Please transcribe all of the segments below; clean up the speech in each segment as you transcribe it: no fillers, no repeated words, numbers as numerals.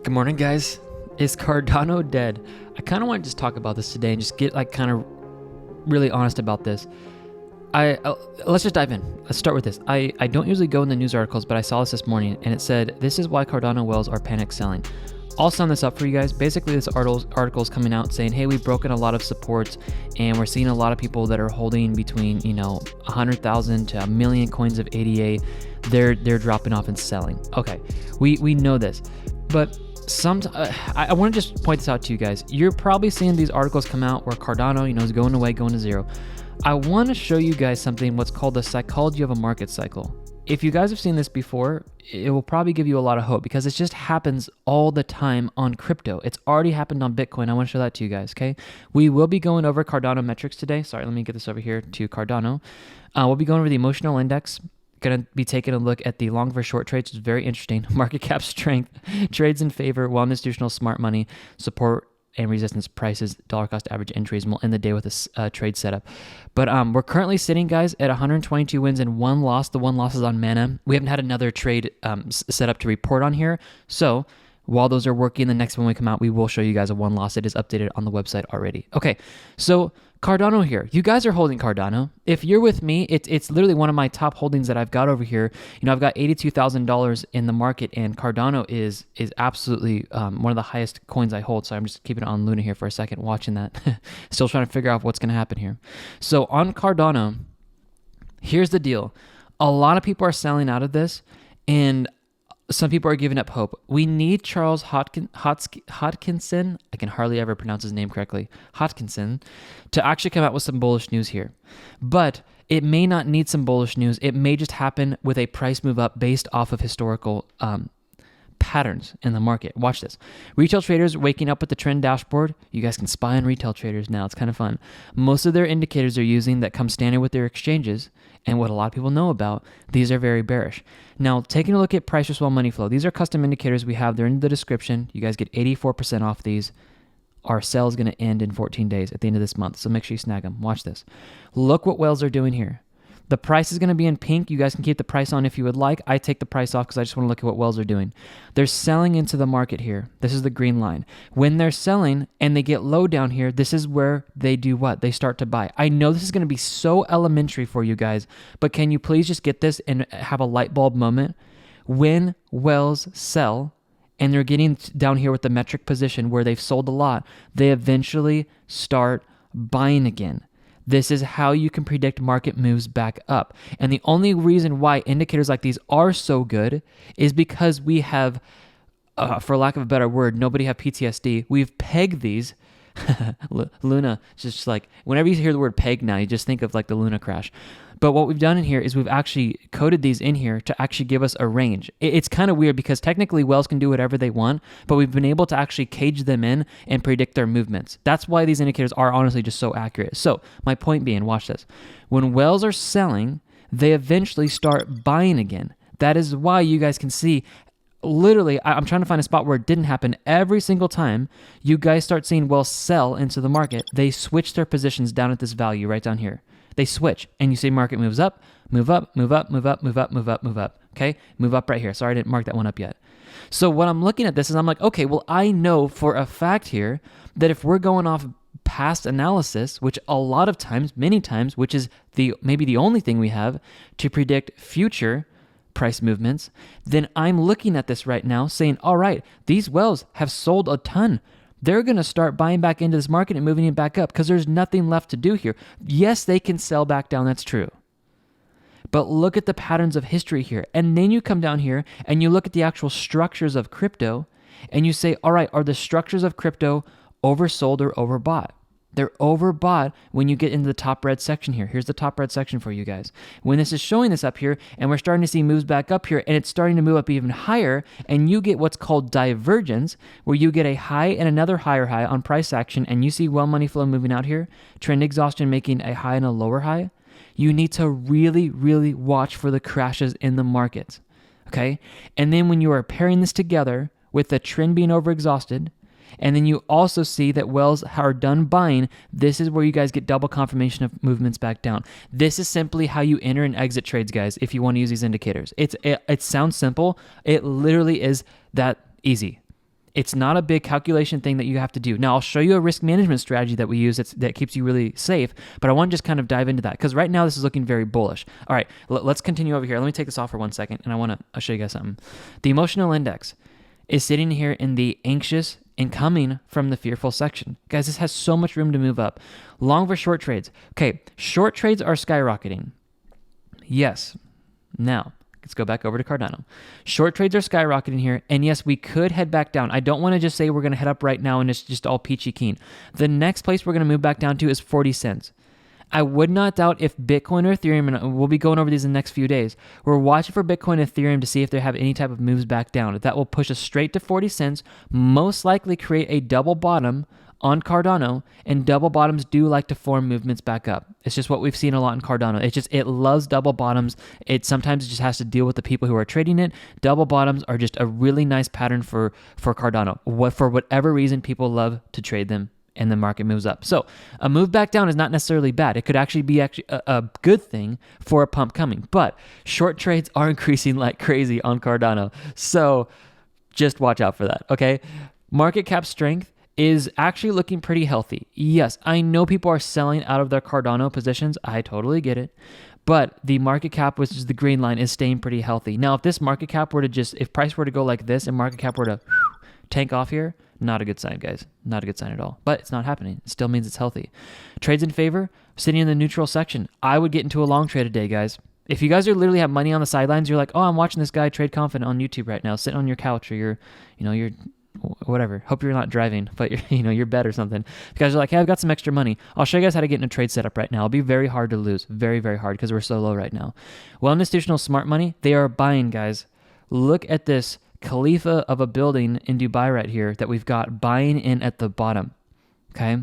Good morning, guys. Is Cardano dead? I kind of want to just talk about this today and just get like kind of really honest about this. Let's just dive in. Let's start with this. I don't usually go in the news articles, but I saw this morning and it said, this is why Cardano whales are panic selling. I'll sum this up for you guys. Basically, this article is coming out saying, hey, we've broken a lot of supports and we're seeing a lot of people that are holding between, 100,000 to a million coins of ADA. They're dropping off and selling. Okay, we know this, but I want to just point this out to you guys. You're probably seeing these articles come out where Cardano, is going away, going to zero. I want to show you guys something, what's called the psychology of a market cycle. If you guys have seen this before, it will probably give you a lot of hope because it just happens all the time on crypto. It's already happened on Bitcoin. I want to show that to you guys, okay? We will be going over Cardano metrics today. Sorry, let me get this over here to Cardano. We'll be going over the emotional index. Going to be taking a look at the long versus short trades. It's very interesting. Market cap strength, trades in favor, while institutional smart money, support and resistance prices, dollar cost average entries, and we'll end the day with a trade setup. But we're currently sitting, guys, at 122 wins and one loss. The one loss is on Mana. We haven't had another trade set up to report on here. So while those are working, the next one we come out, we will show you guys a one loss. It is updated on the website already. Okay, so Cardano here. You guys are holding Cardano. If you're with me, it's literally one of my top holdings that I've got over here. I've got $82,000 in the market, and Cardano is absolutely one of the highest coins I hold. So I'm just keeping it on Luna here for a second, watching that. Still trying to figure out what's going to happen here. So on Cardano, here's the deal. A lot of people are selling out of this, and some people are giving up hope. We need Charles Hodkinson, I can hardly ever pronounce his name correctly, Hodkinson, to actually come out with some bullish news here. But it may not need some bullish news. It may just happen with a price move up based off of historical patterns in the market. Watch this. Retail traders waking up with the trend dashboard. You guys can spy on retail traders now. It's kind of fun. Most of their indicators they're using that come standard with their exchanges, and what a lot of people know about, these are very bearish. Now, taking a look at price versus money flow. These are custom indicators we have. They're in the description. You guys get 84% off these. Our sale is going to end in 14 days at the end of this month, so make sure you snag them. Watch this. Look what whales are doing here. The price is going to be in pink. You guys can keep the price on if you would like. I take the price off because I just want to look at what whales are doing. They're selling into the market here. This is the green line. When they're selling and they get low down here, this is where they do what? They start to buy. I know this is going to be so elementary for you guys, but can you please just get this and have a light bulb moment? When whales sell and they're getting down here with the metric position where they've sold a lot, they eventually start buying again. This is how you can predict market moves back up. And the only reason why indicators like these are so good is because we have, for lack of a better word, nobody have PTSD. We've pegged these. Luna, just like, whenever you hear the word peg now, you just think of like the Luna crash. But what we've done in here is we've actually coded these in here to actually give us a range. It's kind of weird because technically whales can do whatever they want, but we've been able to actually cage them in and predict their movements. That's why these indicators are honestly just so accurate. So my point being, watch this. When whales are selling, they eventually start buying again. That is why you guys can see literally, I'm trying to find a spot where it didn't happen. Every single time you guys start seeing whales sell into the market, they switch their positions down at this value right down here. They switch, and you see market moves up, move up, move up, move up, move up, move up, move up, okay? Move up right here. Sorry, I didn't mark that one up yet. So when I'm looking at this is I'm like, okay, well, I know for a fact here that if we're going off past analysis, which a lot of times, many times, which is maybe the only thing we have to predict future price movements, then I'm looking at this right now saying, all right, these whales have sold a ton. They're going to start buying back into this market and moving it back up because there's nothing left to do here. Yes, they can sell back down. That's true. But look at the patterns of history here. And then you come down here and you look at the actual structures of crypto and you say, all right, are the structures of crypto oversold or overbought? They're overbought when you get into the top red section here. Here's the top red section for you guys. When this is showing this up here and we're starting to see moves back up here and it's starting to move up even higher and you get what's called divergence where you get a high and another higher high on price action and you see well money flow moving out here, trend exhaustion making a high and a lower high, you need to really, really watch for the crashes in the markets, okay? And then when you are pairing this together with the trend being overexhausted, and then you also see that whales are done buying. This is where you guys get double confirmation of movements back down. This is simply how you enter and exit trades, guys, if you want to use these indicators. It sounds simple. It literally is that easy. It's not a big calculation thing that you have to do. Now, I'll show you a risk management strategy that we use that keeps you really safe, but I want to just kind of dive into that because right now this is looking very bullish. All right, let's continue over here. Let me take this off for 1 second, and I'll show you guys something. The emotional index is sitting here in the anxious and coming from the fearful section. Guys, this has so much room to move up. Long for short trades. Okay, short trades are skyrocketing. Yes. Now, let's go back over to Cardano. Short trades are skyrocketing here, and yes, we could head back down. I don't want to just say we're going to head up right now and it's just all peachy keen. The next place we're going to move back down to is 40 cents. I would not doubt if Bitcoin or Ethereum, and we'll be going over these in the next few days, we're watching for Bitcoin and Ethereum to see if they have any type of moves back down. That will push us straight to 40 cents, most likely create a double bottom on Cardano, and double bottoms do like to form movements back up. It's just what we've seen a lot in Cardano. It loves double bottoms. It sometimes just has to deal with the people who are trading it. Double bottoms are just a really nice pattern for Cardano. For whatever reason, people love to trade them and the market moves up. So a move back down is not necessarily bad. It could actually be a good thing for a pump coming. But short trades are increasing like crazy on Cardano. So just watch out for that, okay? Market cap strength is actually looking pretty healthy. Yes, I know people are selling out of their Cardano positions. I totally get it. But the market cap, which is the green line, is staying pretty healthy. Now, if this market cap were to if price were to go like this and market cap were to tank off here, not a good sign, guys. Not a good sign at all. But it's not happening. It still means it's healthy. Trades in favor, sitting in the neutral section. I would get into a long trade today, guys. If you guys literally have money on the sidelines, you're like, oh, I'm watching this guy trade confident on YouTube right now, sitting on your couch or you're whatever. Hope you're not driving, but you're bed or something. If you guys are like, hey, I've got some extra money. I'll show you guys how to get in a trade setup right now. It'll be very hard to lose. Very, very hard because we're so low right now. Well, institutional smart money, they are buying, guys. Look at this Khalifa of a building in Dubai right here that we've got buying in at the bottom, okay?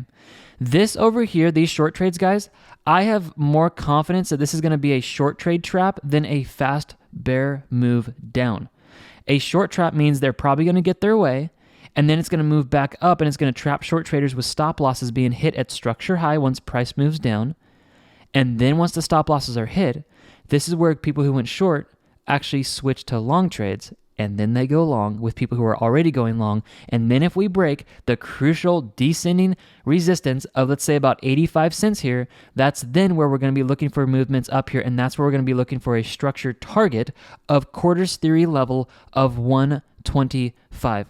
This over here, these short trades, guys, I have more confidence that this is going to be a short trade trap than a fast bear move down. A short trap means they're probably going to get their way, and then it's going to move back up, and it's going to trap short traders with stop losses being hit at structure high once price moves down. And then once the stop losses are hit, this is where people who went short actually switch to long trades, and then they go long with people who are already going long. And then if we break the crucial descending resistance of, let's say, about 85 cents here, that's then where we're going to be looking for movements up here. And that's where we're going to be looking for a structured target of quarters theory level of 125.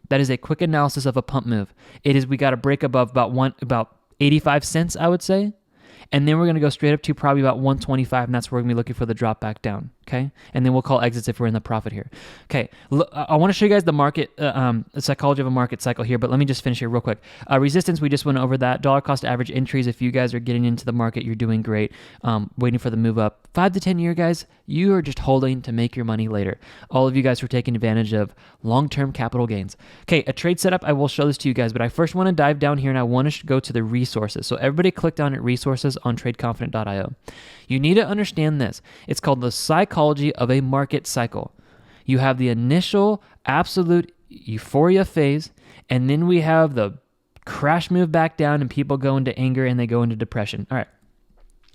That is a quick analysis of a pump move. It is, we got to break above about 85 cents, I would say. And then we're going to go straight up to probably about 125, and that's where we're going to be looking for the drop back down, okay? And then we'll call exits if we're in the profit here. Okay, I want to show you guys the market, the psychology of a market cycle here, but let me just finish here real quick. Resistance, we just went over that. Dollar cost average entries, if you guys are getting into the market, you're doing great, waiting for the move up. 5 to 10 year guys, you are just holding to make your money later. All of you guys are taking advantage of long-term capital gains. Okay, a trade setup, I will show this to you guys, but I first want to dive down here and I want to go to the resources. So everybody click down at resources on tradeconfident.io. You need to understand this. It's called the psychology of a market cycle. You have the initial absolute euphoria phase, and then we have the crash move back down and people go into anger and they go into depression. All right.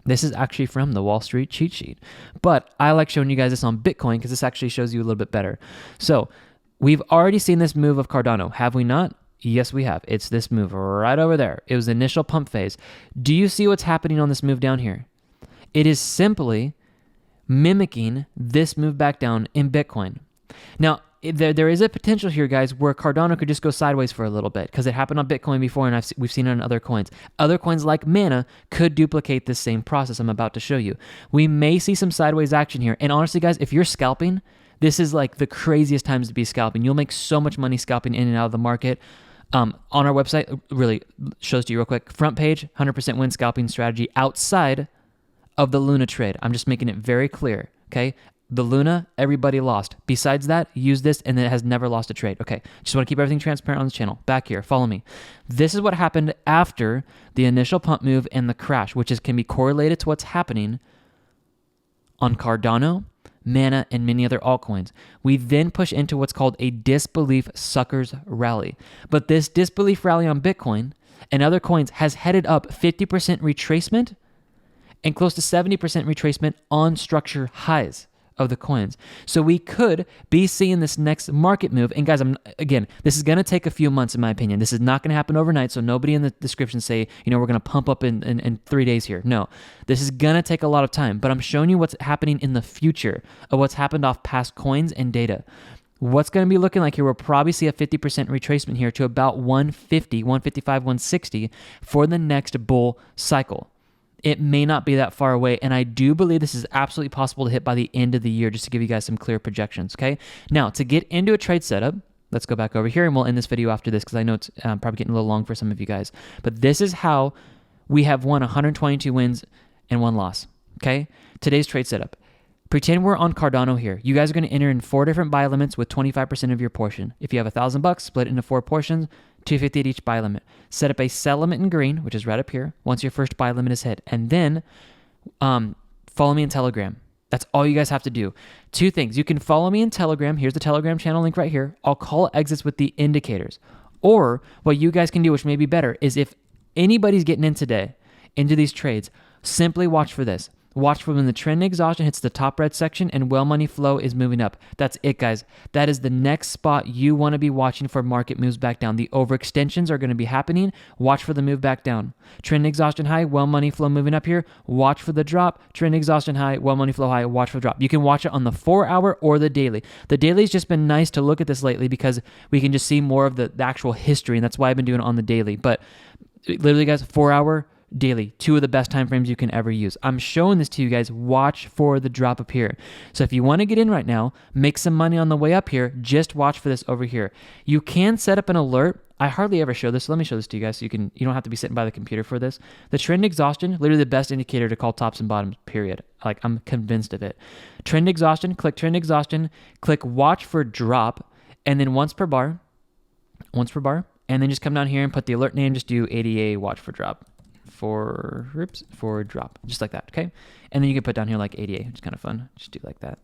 This is actually from the Wall Street cheat sheet, but I like showing you guys this on Bitcoin because this actually shows you a little bit better. So we've already seen this move of Cardano, have we not? Yes, we have. It's this move right over there. It was the initial pump phase. Do you see what's happening on this move down here? It is simply mimicking this move back down in Bitcoin. Now, there is a potential here, guys, where Cardano could just go sideways for a little bit because it happened on Bitcoin before and we've seen it on other coins. Other coins like Mana could duplicate this same process I'm about to show you. We may see some sideways action here. And honestly, guys, if you're scalping, this is like the craziest times to be scalping. You'll make so much money scalping in and out of the market. On our website, really shows to you real quick. Front page, 100% win scalping strategy outside of the Luna trade. I'm just making it very clear, okay? The Luna, everybody lost. Besides that, use this and it has never lost a trade. Okay, just want to keep everything transparent on this channel. Back here, follow me. This is what happened after the initial pump move and the crash, which can be correlated to what's happening on Cardano, Mana, and many other altcoins. We then push into what's called a disbelief suckers rally. But this disbelief rally on Bitcoin and other coins has headed up 50% retracement and close to 70% retracement on structure highs. of the coins. So we could be seeing this next market move. And guys, again, this is going to take a few months in my opinion. This is not going to happen overnight. So nobody in the description say, we're going to pump up in 3 days here. No, this is going to take a lot of time, but I'm showing you what's happening in the future of what's happened off past coins and data. What's going to be looking like here, we'll probably see a 50% retracement here to about 150, 155, 160 for the next bull cycle. It may not be that far away, and I do believe this is absolutely possible to hit by the end of the year, just to give you guys some clear projections, okay? Now, to get into a trade setup, let's go back over here, and we'll end this video after this because I know it's probably getting a little long for some of you guys. But this is how we have won 122 wins and 1 loss, okay? Today's trade setup. Pretend we're on Cardano here. You guys are going to enter in 4 different buy limits with 25% of your portion. If you have $1,000, split it into 4 portions, $250 at each buy limit. Set up a sell limit in green, which is right up here, once your first buy limit is hit. And then follow me in Telegram. That's all you guys have to do. 2 things. You can follow me in Telegram. Here's the Telegram channel link right here. I'll call exits with the indicators. Or what you guys can do, which may be better, is if anybody's getting in today into these trades, simply watch for this. Watch for when the trend exhaustion hits the top red section and well money flow is moving up. That's it, guys. That is the next spot you want to be watching for market moves back down. The overextensions are going to be happening. Watch for the move back down. Trend exhaustion high, well money flow moving up here. Watch for the drop. Trend exhaustion high, well money flow high. Watch for the drop. You can watch it on the 4-hour or the daily. The daily's just been nice to look at this lately because we can just see more of the actual history, and that's why I've been doing it on the daily. But literally, guys, 4-hour, daily, 2 of the best time frames you can ever use. I'm showing this to you guys. Watch for the drop up here. So if you want to get in right now, make some money on the way up here, just watch for this over here. You can set up an alert. I hardly ever show this. So let me show this to you guys so you don't have to be sitting by the computer for this. The trend exhaustion, literally the best indicator to call tops and bottoms, period. Like, I'm convinced of it. Trend exhaustion, click watch for drop, and then once per bar, and then just come down here and put the alert name, just do ADA watch for drop. For drop, just like that, okay? And then you can put down here like ADA, which is kind of fun. Just do like that.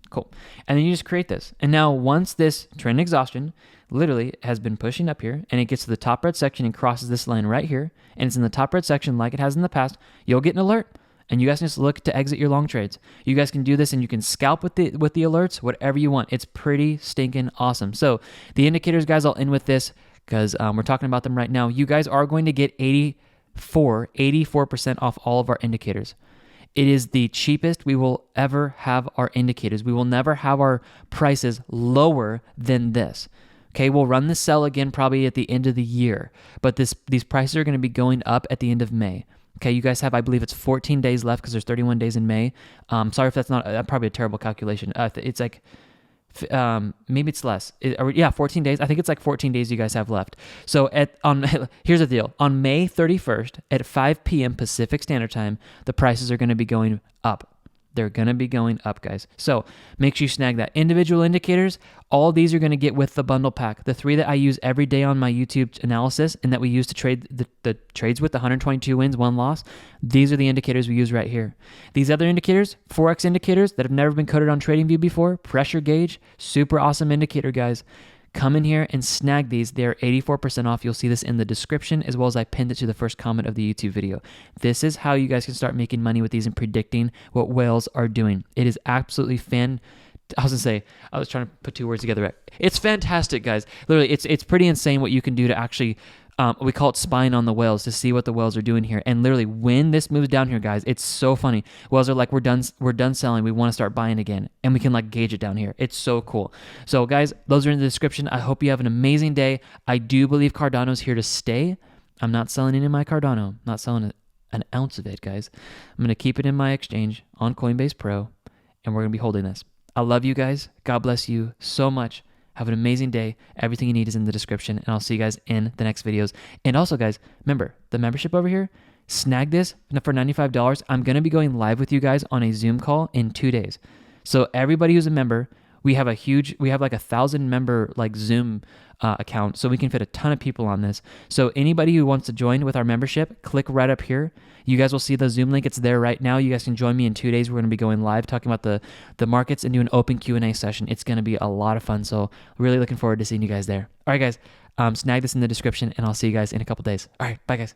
Cool. And then you just create this. And now once this trend exhaustion literally has been pushing up here and it gets to the top red section and crosses this line right here, and it's in the top red section like it has in the past, you'll get an alert. And you guys can just look to exit your long trades. You guys can do this and you can scalp with the alerts, whatever you want. It's pretty stinking awesome. So the indicators, guys, I'll end with this because we're talking about them right now. You guys are going to get 84% off all of our indicators. It is the cheapest we will ever have our indicators. We will never have our prices lower than this. Okay, we'll run the sell again probably at the end of the year, but these prices are going to be going up at the end of May. Okay, you guys have, I believe it's 14 days left because there's 31 days in May. Sorry if that's not probably a terrible calculation. It's like, maybe it's less. 14 days. I think it's like 14 days you guys have left. So here's the deal. On May 31st at 5 p.m. Pacific Standard Time, the prices are going to be going up. They're going to be going up, guys. So make sure you snag that. Individual indicators, all these you're going to get with the bundle pack. The 3 that I use every day on my YouTube analysis and that we use to trade the trades with, the 122 wins, 1 loss, these are the indicators we use right here. These other indicators, Forex indicators that have never been coded on TradingView before, pressure gauge, super awesome indicator, guys. Come in here and snag these. They're 84% off. You'll see this in the description as well as I pinned it to the first comment of the YouTube video. This is how you guys can start making money with these and predicting what whales are doing. It is absolutely I was trying to put 2 words together. It's fantastic, guys. Literally, it's pretty insane what you can do to actually, we call it spying on the whales to see what the whales are doing here. And literally, when this moves down here, guys, it's so funny. Whales are like, we're done selling. We want to start buying again. And we can like gauge it down here. It's so cool. So guys, those are in the description. I hope you have an amazing day. I do believe Cardano's here to stay. I'm not selling any of my Cardano. I'm not selling an ounce of it, guys. I'm going to keep it in my exchange on Coinbase Pro, and we're going to be holding this. I love you guys. God bless you so much. Have an amazing day. Everything you need is in the description, and I'll see you guys in the next videos. And also, guys, remember, the membership over here, snag this for $95. I'm going to be going live with you guys on a Zoom call in 2 days. So everybody who's a member, we have like 1,000 member like Zoom account, so we can fit a ton of people on this. So anybody who wants to join with our membership, click right up here. You guys will see the Zoom link. It's there right now. You guys can join me in 2 days. We're going to be going live talking about the markets and do an open Q&A session. It's going to be a lot of fun. So really looking forward to seeing you guys there. All right, guys, snag this in the description, and I'll see you guys in a couple days. All right, bye, guys.